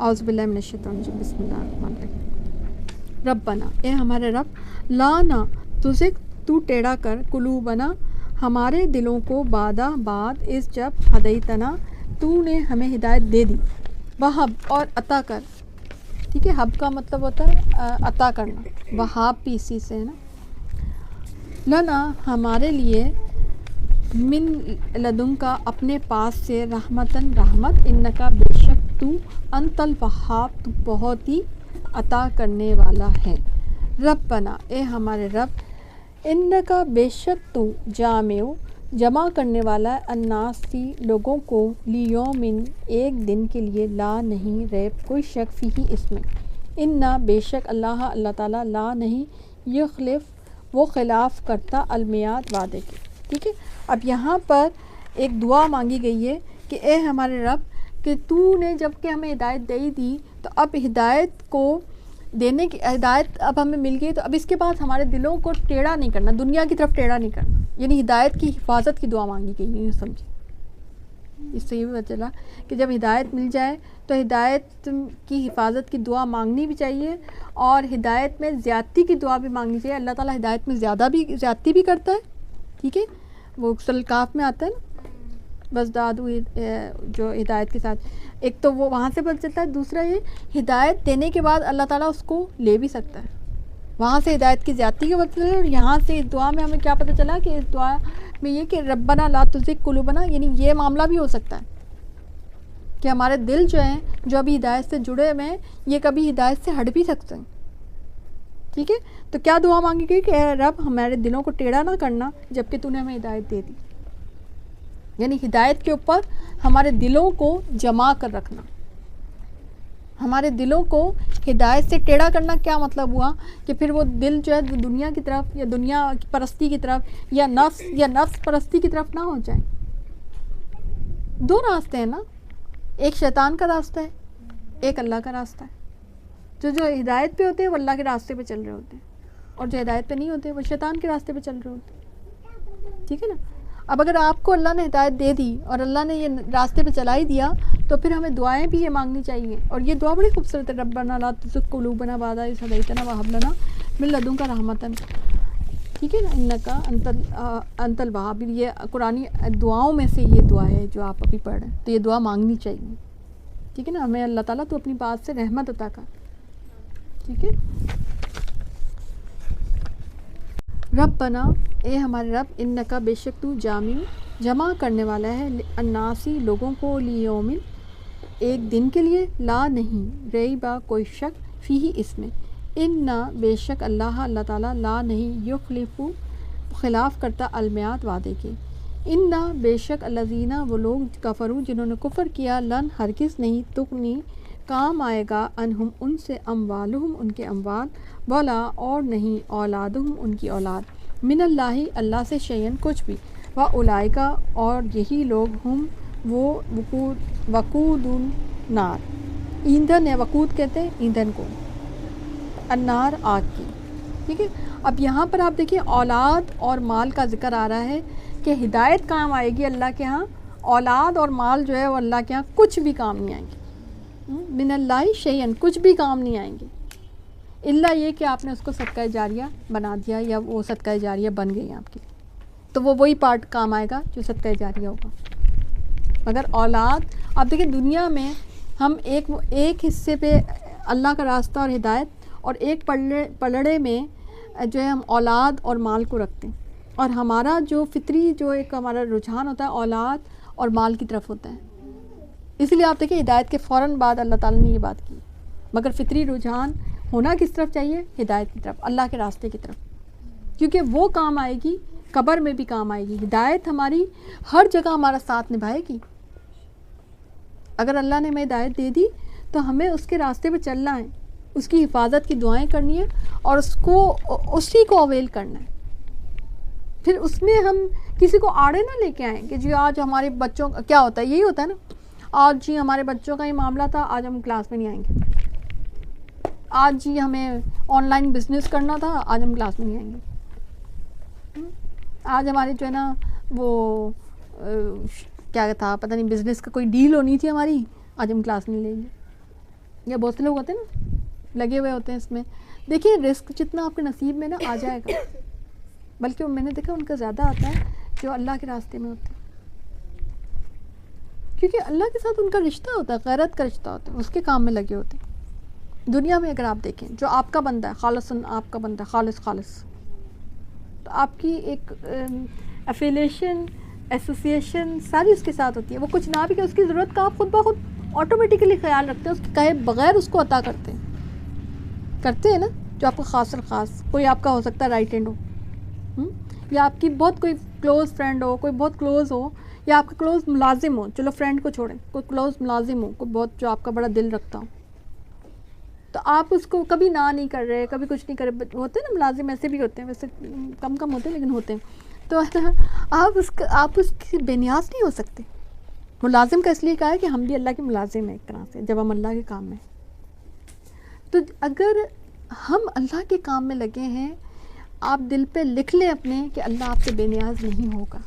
اعوذ باللہ من الشیطان الرجیم بسم اللہ الرحمن الرحیم ربنا اے ہمارے رب لا نہ تزغ تو ٹیڑھا کر قلوبنا ہمارے دلوں کو بعد اس جب ہدیتنا تو نے ہمیں ہدایت دے دی وہب اور عطا کر. ٹھیک ہے, حب کا مطلب ہوتا ہے عطا کرنا, وہاب بھی اسی سے ہے نا. لنا ہمارے لیے من لدن کا اپنے پاس سے رحمتن رحمت انکا بے شک تو انت الوہاب تو بہت ہی عطا کرنے والا ہے. ربنا اے ہمارے رب انکا بے شک تو جمع کرنے والا ہے الناسی لوگوں کو لیومن ایک دن کے لیے لا نہیں ریب کوئی شک فیہ اس میں انا بے شک اللہ تعالیٰ لا نہیں یخلف وہ خلاف کرتا المیعاد وعدے کے. ٹھیک ہے, اب یہاں پر ایک دعا مانگی گئی ہے کہ اے ہمارے رب کہ تو نے جب کہ ہمیں ہدایت دے دی تو اب ہدایت کو دینے کی ہدایت اب ہمیں مل گئی تو اب اس کے بعد ہمارے دلوں کو ٹیڑھا نہیں کرنا, دنیا کی طرف ٹیڑھا نہیں کرنا, یعنی ہدایت کی حفاظت کی دعا مانگی گئی ہے. سمجھے, اس سے یہ پتہ چلا کہ جب ہدایت مل جائے تو ہدایت کی حفاظت کی دعا مانگنی بھی چاہیے اور ہدایت میں زیادتی کی دعا بھی مانگنی چاہیے. اللہ تعالیٰ ہدایت میں زیادتی بھی کرتا ہے. ٹھیک ہے, وہ سورۃ الکہف میں آتا ہے نا, بس دادو جو ہدایت کے ساتھ, ایک تو وہ وہاں سے پتہ چلتا ہے, دوسرا یہ ہدایت دینے کے بعد اللہ تعالیٰ اس کو لے بھی سکتا ہے. وہاں سے ہدایت کی زیادتی کا پتہ چلا, اور یہاں سے اس دعا میں ہمیں کیا پتہ چلا کہ اس دعا میں یہ کہ ربنا لا تزغ قلوبنا, یعنی یہ معاملہ بھی ہو سکتا ہے کہ ہمارے دل جو ہیں جو ابھی ہدایت سے جڑے ہوئے ہیں یہ کبھی ہدایت سے ہٹ بھی سکتے ہیں. ٹھیک ہے, تو کیا دعا مانگی گئی کہ اے رب ہمارے دلوں کو ٹیڑھا نہ کرنا جبکہ تو نے ہمیں ہدایت دے دی, یعنی ہدایت کے اوپر ہمارے دلوں کو جما کر رکھنا. ہمارے دلوں کو ہدایت سے ٹیڑھا کرنا کیا مطلب ہوا کہ پھر وہ دل جو ہے دنیا کی طرف یا دنیا پرستی کی طرف یا نفس پرستی کی طرف نہ ہو جائے. دو راستے ہیں نا, ایک شیطان کا راستہ ہے, ایک اللہ کا راستہ ہے. جو ہدایت پہ ہوتے ہیں وہ اللہ کے راستے پہ چل رہے ہوتے ہیں, اور جو ہدایت پہ نہیں ہوتے وہ شیطان کے راستے پہ چل رہے ہوتے ہیں. ٹھیک ہے نا. اب اگر آپ کو اللہ نے ہدایت دے دی اور اللہ نے یہ راستے پہ چلا ہی دیا تو پھر ہمیں دعائیں بھی یہ مانگنی چاہیے, اور یہ دعا بڑی خوبصورت ہے, ربنا لا تزغ قلوبنا بعد اذ ہدیتنا وہب لنا من لدنک رحمتا. ٹھیک ہے نا, انکا انت الوہاب. یہ قرآنی دعاؤں میں سے یہ دعا ہے جو آپ ابھی پڑھ رہے ہیں, تو یہ دعا مانگنی چاہیے. ٹھیک ہے نا, ہمیں اللہ تعالیٰ تو اپنی بات سے رحمت عطا کر. ٹھیک ہے, ربنا اے ہمارے رب انکا بے شک تو جمع کرنے والا ہے الناسی لوگوں کو لیومن ایک دن کے لیے لا نہیں ریبا کوئی شک فیہ اس میں انا بے شک اللہ تعالیٰ لا نہیں یخلف خلاف کرتا المیعاد وعدے کے. انا بے شک الذین وہ لوگ کفروا جنہوں نے کفر کیا لن ہرگز نہیں تغنی کام آئے گا انہم ان سے اموالہم ان کے اموال ولا اور نہیں اولادہم ان کی اولاد من اللہ سے شیئن کچھ بھی واولئک اور یہی لوگ ہم وہ وقود النار ایندھن ہے. وقود کہتے ہیں ایندھن کو, النار آگ کی. ٹھیک ہے, اب یہاں پر آپ دیکھیں اولاد اور مال کا ذکر آ رہا ہے کہ ہدایت کام آئے گی اللہ کے ہاں, اولاد اور مال جو ہے وہ اللہ کے ہاں کچھ بھی کام نہیں آئیں گے. من اللہ شیئن کچھ بھی کام نہیں آئیں گے الا یہ کہ آپ نے اس کو صدقہ جاریہ بنا دیا یا وہ صدقہ جاریہ بن گئی آپ کی, تو وہ وہی پارٹ کام آئے گا جو صدقہ جاریہ ہوگا. مگر اولاد, آپ دیکھیں دنیا میں ہم ایک حصے پہ اللہ کا راستہ اور ہدایت, اور ایک پلڑے میں جو ہے ہم اولاد اور مال کو رکھتے ہیں, اور ہمارا جو فطری جو ایک ہمارا رجحان ہوتا ہے اولاد اور مال کی طرف ہوتا ہے. اس لیے آپ دیکھیں ہدایت کے فوراً بعد اللہ تعالیٰ نے یہ بات کی, مگر فطری رجحان ہونا کس طرف چاہیے, ہدایت کی طرف, اللہ کے راستے کی طرف, کیونکہ وہ کام آئے گی, قبر میں بھی کام آئے گی. ہدایت ہماری ہر جگہ ہمارا ساتھ نبھائے گی. اگر اللہ نے ہمیں ہدایت دے دی تو ہمیں اس کے راستے پہ چلنا ہے, اس کی حفاظت کی دعائیں کرنی ہے اور اسی کو اویل کرنا ہے. پھر اس میں ہم کسی کو آڑے نہ لے کے آئیں کہ جی آج ہمارے بچوں کا کیا ہوتا ہے, یہی ہوتا ہے نا, آج جی ہمارے بچوں کا یہ معاملہ تھا, آج ہم کلاس میں نہیں آئیں گے. آج جی ہمیں آن لائن بزنس کرنا تھا, آج ہم کلاس میں نہیں آئیں گے. آج ہمارے جو ہے نا وہ کیا تھا پتہ نہیں, بزنس کا کوئی ڈیل ہونی تھی ہماری, آج ہم کلاس نہیں لیں گے. یا بہت سے لوگ ہوتے ہیں نا لگے ہوئے ہوتے ہیں اس میں. دیکھیے رزق جتنا آپ کے نصیب میں نا آ جائے گا, بلکہ میں نے دیکھا ان کا زیادہ آتا ہے جو اللہ کے راستے میں ہوتے ہیں, کیونکہ اللہ کے ساتھ ان کا رشتہ ہوتا ہے, غیرت کا رشتہ ہوتا ہے, اس کے کام میں لگے ہوتے ہیں. دنیا میں اگر آپ دیکھیں جو آپ کا بندہ ہے خالصاً آپ کا بندہ خالص, تو آپ کی ایک افیلیشن ایسوسیشن ساری اس کے ساتھ ہوتی ہے. وہ کچھ نہ بھی کہ اس کی ضرورت کا آپ خود بخود آٹومیٹیکلی خیال رکھتے ہیں, اس کے کہے بغیر اس کو عطا کرتے ہیں نا. جو آپ کا خاص اور خاص کوئی آپ کا ہو سکتا ہے رائٹ ہینڈ ہو, یا آپ کی بہت کوئی کلوز فرینڈ ہو, کوئی بہت کلوز ہو, یا آپ کا کلوز ملازم ہو, چلو فرینڈ کو چھوڑیں, کوئی کلوز ملازم ہو, کوئی بہت جو آپ کا بڑا دل رکھتا ہو, تو آپ اس کو کبھی نہ نہیں کر رہے, کبھی کچھ نہیں کر رہے. ہوتے ہیں نا ملازم ایسے بھی ہوتے ہیں, ویسے کم ہوتے ہیں لیکن ہوتے ہیں. تو آپ اس کی بے نیاز نہیں ہو سکتے. ملازم کا اس لیے کہا ہے کہ ہم بھی اللہ کے ملازم ہیں ایک طرح سے جب ہم اللہ کے کام میں. تو اگر ہم اللہ کے کام میں لگے ہیں, آپ دل پہ لکھ لیں اپنے کہ اللہ آپ سے بے نیاز نہیں ہوگا.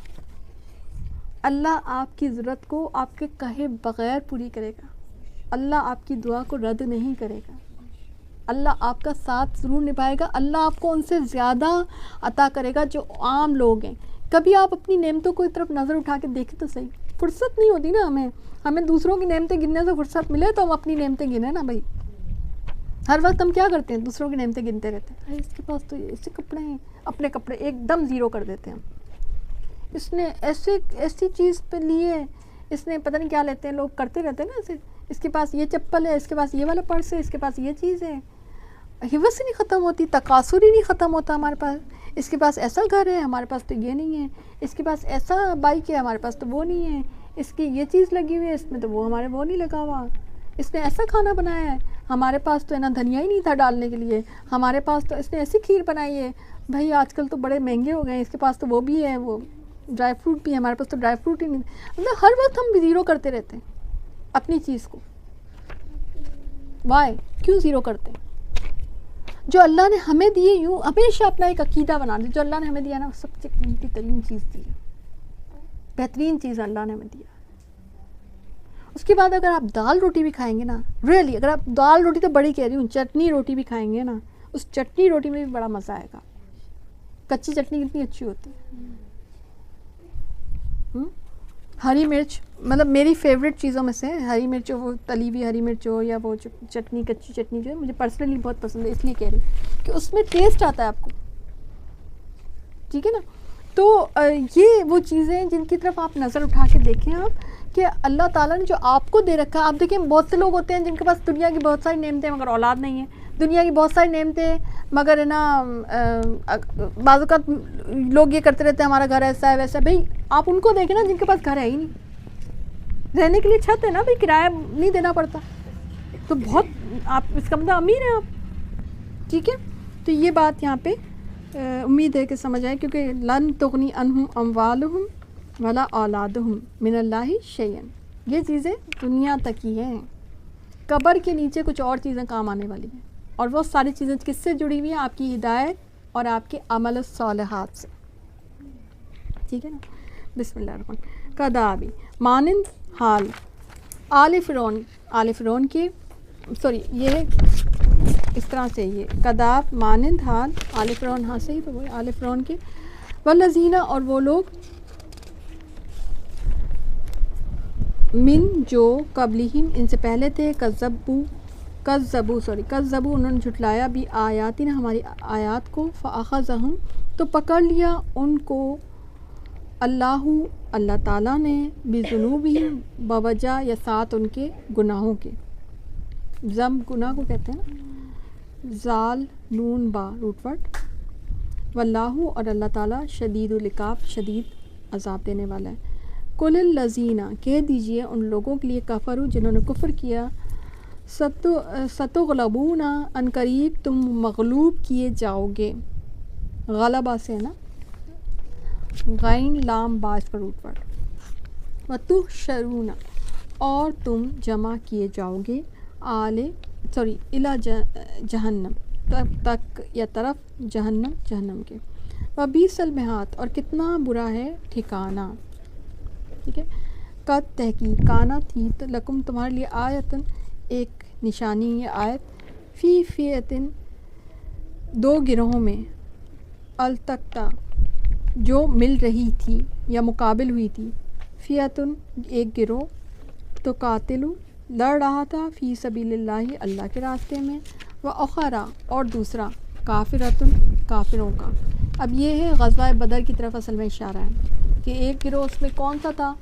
اللہ آپ کی ضرورت کو آپ کے کہے بغیر پوری کرے گا. اللہ آپ کی دعا کو رد نہیں کرے گا. اللہ آپ کا ساتھ ضرور نبھائے گا. اللہ آپ کو ان سے زیادہ عطا کرے گا جو عام لوگ ہیں. کبھی آپ اپنی نعمتوں کو طرف نظر اٹھا کے دیکھیں تو صحیح. فرصت نہیں ہوتی نا ہمیں دوسروں کی نعمتیں گننے سے فرصت ملے تو ہم اپنی نعمتیں گنیں نا بھائی. ہر وقت ہم کیا کرتے ہیں, دوسروں کی نعمتیں گنتے رہتے ہیں. اس کے پاس تو ایسے کپڑے ہیں, اپنے کپڑے ایک دم زیرو کر دیتے ہیں ہم. اس نے ایسی چیز پہ لیے, اس نے پتہ نہیں کیا لیتے ہیں, لوگ کرتے رہتے ہیں نا ایسے. اس کے پاس یہ چپل ہے, اس کے پاس یہ والا پرس ہے, اس کے پاس یہ چیز ہے. حوث ہی نہیں ختم ہوتی, تکاثر ہی نہیں ختم ہوتا ہمارے پاس. اس کے پاس ایسا گھر ہے, ہمارے پاس تو یہ نہیں ہے. اس کے پاس ایسا بائک ہے, ہمارے پاس تو وہ نہیں ہے. اس کی یہ چیز لگی ہوئی ہے, اس میں تو وہ ہمارے وہ نہیں لگا ہوا. اس نے ایسا کھانا بنایا ہے, ہمارے پاس تو ہے نا دھنیا ہی نہیں تھا ڈالنے کے لیے. ہمارے پاس تو اس نے ایسی کھیر بنائی ہے. بھائی آج کل تو بڑے مہنگے ہو گئے ہیں, اس کے پاس تو وہ بھی ہے, وہ ڈرائی فروٹ بھی ہے, ہمارے پاس تو ڈرائی فروٹ ہی نہیں. مطلب ہر وقت ہم زیرو کرتے رہتے ہیں اپنی چیز کو. وائی, کیوں زیرو کرتے ہیں؟ جو اللہ نے ہمیں دیے, یوں ہمیشہ اپنا ایک عقیدہ بنا دیں, جو اللہ نے ہمیں دیا نا سب سے قیمتی ترین چیز دی ہے, بہترین چیز اللہ نے ہمیں دیا. اس کے بعد اگر آپ دال روٹی بھی کھائیں گے نا, ریئلی اگر آپ دال روٹی تو بڑی کہہ رہی ہوں, چٹنی روٹی بھی کھائیں گے نا, اس چٹنی روٹی میں بھی بڑا مزہ آئے گا. کچی چٹنی کتنی اچھی ہوتی ہے. ہری مرچ مطلب میری فیوریٹ چیزوں میں سے ہری مرچ, وہ تلی ہوئی ہری مرچ ہو یا وہ جو چٹنی کچی چٹنی جو ہے مجھے پرسنلی بہت پسند ہے, اس لیے کہہ رہی کہ اس میں ٹیسٹ آتا ہے آپ کو, ٹھیک ہے نا. تو یہ وہ چیزیں جن کی طرف آپ نظر اٹھا کے دیکھیں آپ کہ اللہ تعالیٰ نے جو آپ کو دے رکھا ہے. آپ دیکھیں بہت سے لوگ ہوتے ہیں جن کے پاس دنیا کی بہت ساری نعمتیں مگر اولاد نہیں ہے, دنیا کی بہت ساری نعمتیں مگر ہے نا بعض اوقات لوگ یہ کرتے رہتے ہیں ہمارا گھر ایسا ہے ویسا ہے. بھائی آپ ان کو دیکھیں نا جن کے پاس گھر ہے ہی نہیں, رہنے کے لیے چھت ہے نا بھائی, کرایہ نہیں دینا پڑتا, تو بہت آپ اس کا مطلب امیر ہیں آپ, ٹھیک ہے. تو یہ بات یہاں پہ امید ہے کہ سمجھ آئے, کیونکہ لن تغنی عنہم اموالہم ولا اولادہم من اللہ شیئا, یہ چیزیں دنیا تک ہی ہیں. قبر کے نیچے کچھ اور چیزیں کام آنے والی ہیں, اور وہ ساری چیزیں کس سے جڑی ہوئی ہیں؟ آپ کی ہدایت اور آپ کے عمل الصالحات سے, ٹھیک ہے نا. بسم اللہ الرحمن الرحیم. کدابی مانند حال آل فرعون کے سوری یہ اس طرح سے, یہ کداب مانند حال آل فرعون, ہاں صحیح تو وہ آل فرعون کے, والذین اور وہ لوگ من جو قبلہم ان سے پہلے تھے, کذبوا انہوں نے جھٹلایا بھی آیاتنا ہماری آیات کو, فاخذہم تو پکڑ لیا ان کو اللہ تعالیٰ نے بذنوبہم بوجہ یا ساتھ ان کے گناہوں کے. ذنب گناہ کو کہتے ہیں نا, زال نون با روٹ ورڈ, واللہ اور اللہ تعالیٰ شدید العقاب شدید عذاب دینے والا ہے. کل الذین کہہ دیجئے ان لوگوں کے لیے کفروا جنہوں نے کفر کیا, ستغلبون ان قریب تم مغلوب کیے جاؤ گے. غلبہ سے ہے نا, غین لام با اس پر روٹ ورڈ. وتحشرون اور تم جمع کیے جاؤ گے, الی جہنم تک یا طرف جہنم کے. وبئس المہاد اور کتنا برا ہے ٹھکانہ, ٹھیک ہے. قد تحقیق کانا تھی لکم تمہارے لیے آیتن ایک نشانی یہ آیت فی فیتن دو گروہوں میں التقطا جو مل رہی تھی یا مقابل ہوئی تھی، فیتن ایک گروہ تو قاتل لڑ رہا تھا فی سبیل اللہ اللہ کے راستے میں، و اخرا اور دوسرا کافرتن کافروں کا. اب یہ ہے غزوہ بدر کی طرف اصل میں اشارہ ہے کہ ایک گروہ اس میں کون سا تھا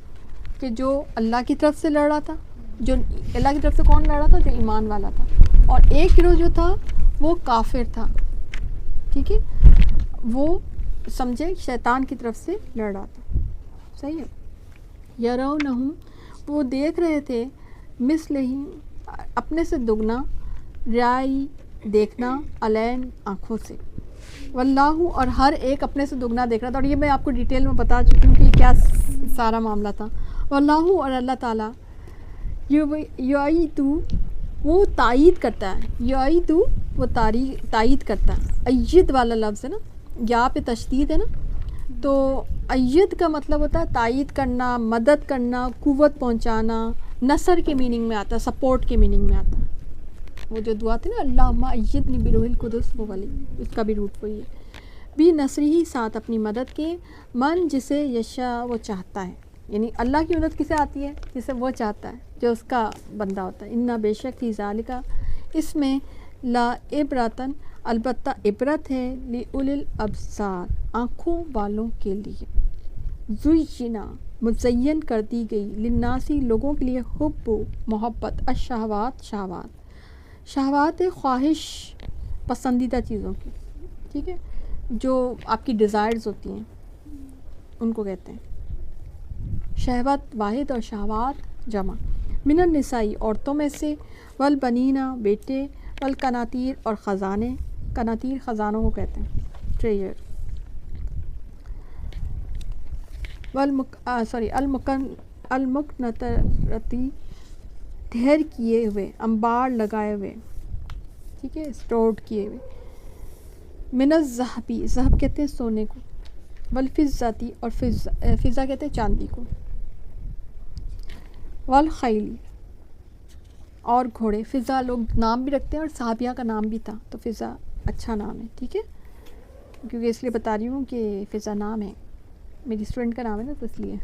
کہ جو اللہ کی طرف سے لڑ رہا تھا، جو اللہ کی طرف سے کون لڑ رہا تھا، جو ایمان والا تھا، اور ایک گروہ جو تھا وہ کافر تھا. ٹھیک ہے، وہ سمجھے شیطان کی طرف سے لڑ رہا تھا. صحیح ہے. یرونہم وہ دیکھ رہے تھے مثلہم اپنے سے دگنا، رائی دیکھنا، علین آنکھوں سے، واللہ اور ہر ایک اپنے سے دگنا دیکھ رہا تھا. اور یہ میں آپ کو ڈیٹیل میں بتا چکی ہوں کہ کیا سارا معاملہ تھا. واللہ اور اللہ تعالیٰ یعید وہ تائید کرتا ہے، یعید وہ تائید کرتا ہے. اید والا لفظ ہے نا، یا پہ تشدید ہے نا، تو اید کا مطلب ہوتا ہے تائید کرنا، مدد کرنا، قوت پہنچانا، نصر کے میننگ میں آتا ہے، سپورٹ کے میننگ میں آتا ہے. وہ جو دعا تھی نا اللہم ایدنی بروح القدس، وہ والی، اس کا بھی روٹ وہی ہے. بھی نصری ہی ساتھ اپنی مدد کے، من جسے یشا وہ چاہتا ہے. یعنی اللہ کی مدد کسے آتی ہے؟ جسے وہ چاہتا ہے، جو اس کا بندہ ہوتا ہے. انا بے شک فی ذالکا اس میں لا عبرتن البتہ عبرت ہے لأولی الابصار آنکھوں والوں کے لیے. زینا مزین کر دی گئی للناسی لوگوں کے لیے حب محبت، الشہوات شہوات خواہش پسندیدہ چیزوں کی. ٹھیک ہے، جو آپ کی ڈیزائرز ہوتی ہیں ان کو کہتے ہیں شہوت واحد اور شہوات جمع. من النسائی عورتوں میں سے، والبنینا بیٹے، والقناطیر اور خزانے، قناطیر خزانوں کو کہتے ہیں، ٹریجر. المقنطرتی ڈھیر کیے ہوئے، انبار لگائے ہوئے، ٹھیک ہے، اسٹورڈ کیے ہوئے. من الذہبی ذہب کہتے ہیں سونے کو، والفضتی اور فضہ کہتے ہیں چاندی کو. والخیل اور گھوڑے. فضہ لوگ نام بھی رکھتے ہیں اور صحابیہ کا نام بھی تھا، تو فضہ اچھا نام ہے. ٹھیک ہے، کیونکہ اس لیے بتا رہی ہوں کہ فضہ نام ہے، میری اسٹوڈنٹ کا نام ہے نا، تو اس لیے.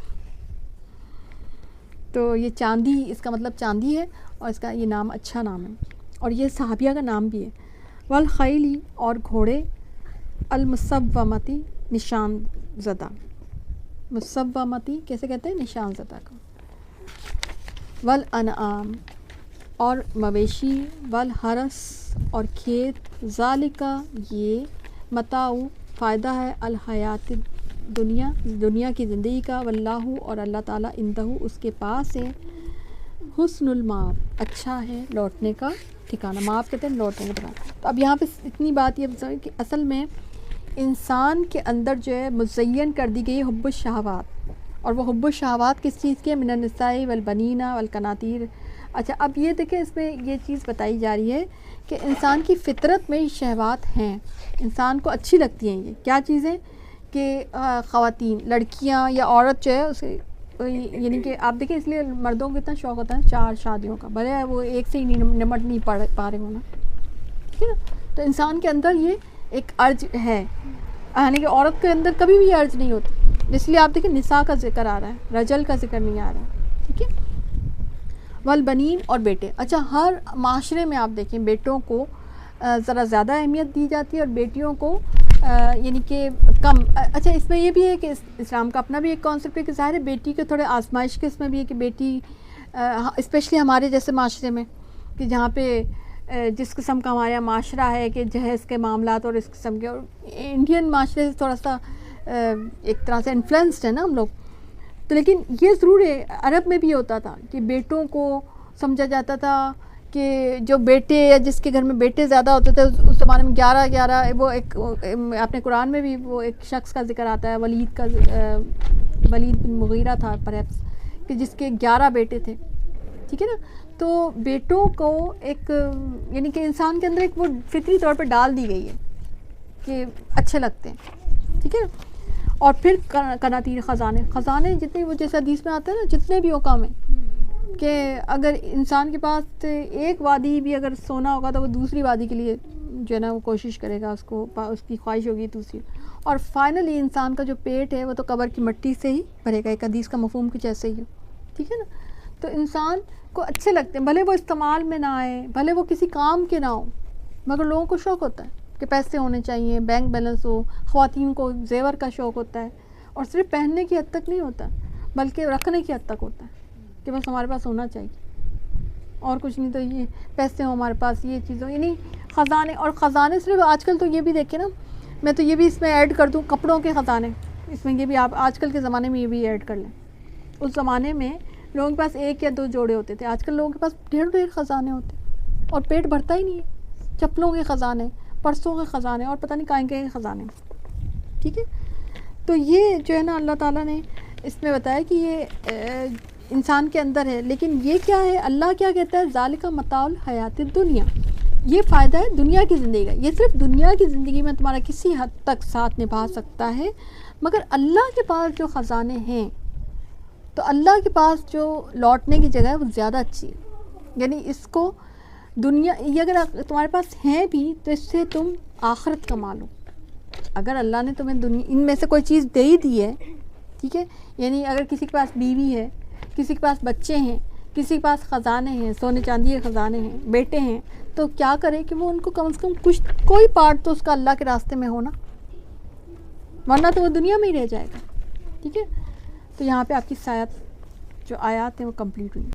تو یہ چاندی، اس کا مطلب چاندی ہے، اور اس کا یہ نام اچھا نام ہے، اور یہ صحابیہ کا نام بھی ہے. والخیلی اور گھوڑے، المصومتی نشان زدہ. مصومتی کیسے کہتے ہیں؟ نشان زدہ کو. والانعام اور مویشی، والحرس اور کھیت، ذالکا یہ متاع فائدہ ہے، الحیات دنیا کی زندگی کا، واللہ اور اللہ تعالیٰ عندہ اس کے پاس ہے، حسن المآب اچھا ہے لوٹنے کا ٹھکانہ. مآب کہتے ہیں لوٹنے کا ٹھکانہ. تو اب یہاں پہ اتنی بات یہ بتائیں کہ اصل میں انسان کے اندر جو ہے مزین کر دی گئی حب الشہوات، اور وہ حب الشہوات کس چیز کی ہے؟ من النساء والبنین والقناطیر. اچھا، اب یہ دیکھیں اس میں یہ چیز بتائی جا رہی ہے کہ انسان کی فطرت میں شہوات ہیں، انسان کو اچھی لگتی ہیں. یہ کیا چیزیں کہ خواتین، لڑکیاں یا عورت جو ہے اسے، یعنی کہ آپ دیکھیں اس لیے مردوں کو اتنا شوق ہوتا ہے 4 شادیوں کا، بھلے وہ ایک سے ہی نمٹ نہیں پا رہے ہونا. ٹھیک ہے نا، تو انسان کے اندر یہ ایک ارج ہے، یعنی کہ عورت کے اندر کبھی بھی ارج نہیں ہوتی. اس لیے آپ دیکھیں نساء کا ذکر آ رہا ہے، رجل کا ذکر نہیں آ رہا ہے. ٹھیک ہے، والبنین اور بیٹے. اچھا، ہر معاشرے میں آپ دیکھیں بیٹوں کو ذرا زیادہ اہمیت دی جاتی ہے اور بیٹیوں کو یعنی کہ کم. اچھا، اس میں یہ بھی ہے کہ اسلام کا اپنا بھی ایک کانسیپٹ ہے کہ ظاہر ہے بیٹی کے تھوڑے آزمائش کے اس میں بھی ہے کہ بیٹی اسپیشلی ہمارے جیسے معاشرے میں کہ جہاں پہ جس قسم کا ہمارا معاشرہ ہے کہ جہیز کے معاملات اور اس قسم کے، اور انڈین معاشرے سے تھوڑا سا ایک طرح سے انفلوئنسڈ ہے نا ہم لوگ. تو لیکن یہ ضرور ہے عرب میں بھی ہوتا تھا کہ بیٹوں کو سمجھا جاتا تھا کہ جو بیٹے یا جس کے گھر میں بیٹے زیادہ ہوتے تھے اس زمانے میں 11 وہ ایک اپنے قرآن میں بھی وہ ایک شخص کا ذکر آتا ہے، ولید بن مغیرہ تھا پرہیپس، کہ جس کے 11 بیٹے تھے. ٹھیک ہے نا، تو بیٹوں کو ایک یعنی کہ انسان کے اندر ایک وہ فطری طور پہ ڈال دی گئی ہے کہ اچھے لگتے ہیں. ٹھیک ہے، اور پھر قناطیر خزانے جتنے وہ جیسے حدیث میں آتے ہیں نا، جتنے بھی حکام ہیں کہ اگر انسان کے پاس ایک وادی بھی اگر سونا ہوگا تو وہ دوسری وادی کے لیے جو ہے نا وہ کوشش کرے گا، اس کی خواہش ہوگی دوسری. اور فائنلی انسان کا جو پیٹ ہے وہ تو قبر کی مٹی سے ہی بھرے گا. ایک حدیث کا مفہوم کچھ ایسے ہی ہے، ٹھیک ہے نا. تو انسان کو اچھے لگتے ہیں، بھلے وہ استعمال میں نہ آئے، بھلے وہ کسی کام کے نہ ہو، مگر لوگوں کو شوق ہوتا ہے کہ پیسے ہونے چاہیے، بینک بیلنس ہو. خواتین کو زیور کا شوق ہوتا ہے، اور صرف پہننے کی حد تک نہیں ہوتا بلکہ رکھنے کی حد تک ہوتا ہے کہ بس ہمارے پاس ہونا چاہیے اور کچھ نہیں. تو یہ پیسے ہوں ہمارے پاس، یہ چیزوں، یعنی خزانے. اور خزانے صرف آج کل تو یہ بھی دیکھیں نا، میں تو یہ بھی اس میں ایڈ کر دوں کپڑوں کے خزانے. اس میں یہ بھی آپ آج کل کے زمانے میں یہ بھی ایڈ کر لیں. اس زمانے میں لوگوں کے پاس 1 یا 2 جوڑے ہوتے تھے، آج کل لوگوں کے پاس ڈھیر خزانے ہوتے ہیں اور پیٹ بھرتا ہی نہیں ہے. چپلوں کے خزانے، پرسوں کے خزانے، اور پتہ نہیں کہیں کے خزانے، ٹھیک ہے. تو یہ جو ہے نا اللہ تعالیٰ نے اس میں بتایا کہ یہ انسان کے اندر ہے. لیکن یہ کیا ہے، اللہ کیا کہتا ہے، ذالک متاع الحیات الدنیا، یہ فائدہ ہے دنیا کی زندگی کا. یہ صرف دنیا کی زندگی میں تمہارا کسی حد تک ساتھ نبھا سکتا ہے، مگر اللہ کے پاس جو خزانے ہیں، تو اللہ کے پاس جو لوٹنے کی جگہ ہے وہ زیادہ اچھی ہے. یعنی اس کو دنیا، یہ اگر تمہارے پاس ہیں بھی تو اس سے تم آخرت کما لو. اگر اللہ نے تمہیں ان میں سے کوئی چیز دے ہی دی ہے، ٹھیک ہے، یعنی اگر کسی کے پاس بیوی ہے، کسی کے پاس بچے ہیں، کسی کے پاس خزانے ہیں، سونے چاندی کے خزانے ہیں، بیٹے ہیں، تو کیا کرے کہ وہ ان کو کم از کم کچھ کوئی پارٹ تو اس کا اللہ کے راستے میں ہونا، ورنہ تو وہ دنیا میں ہی رہ جائے گا. ٹھیک ہے. تو یہاں پہ آپ کی جو آیات ہیں وہ کمپلیٹ ہوئی.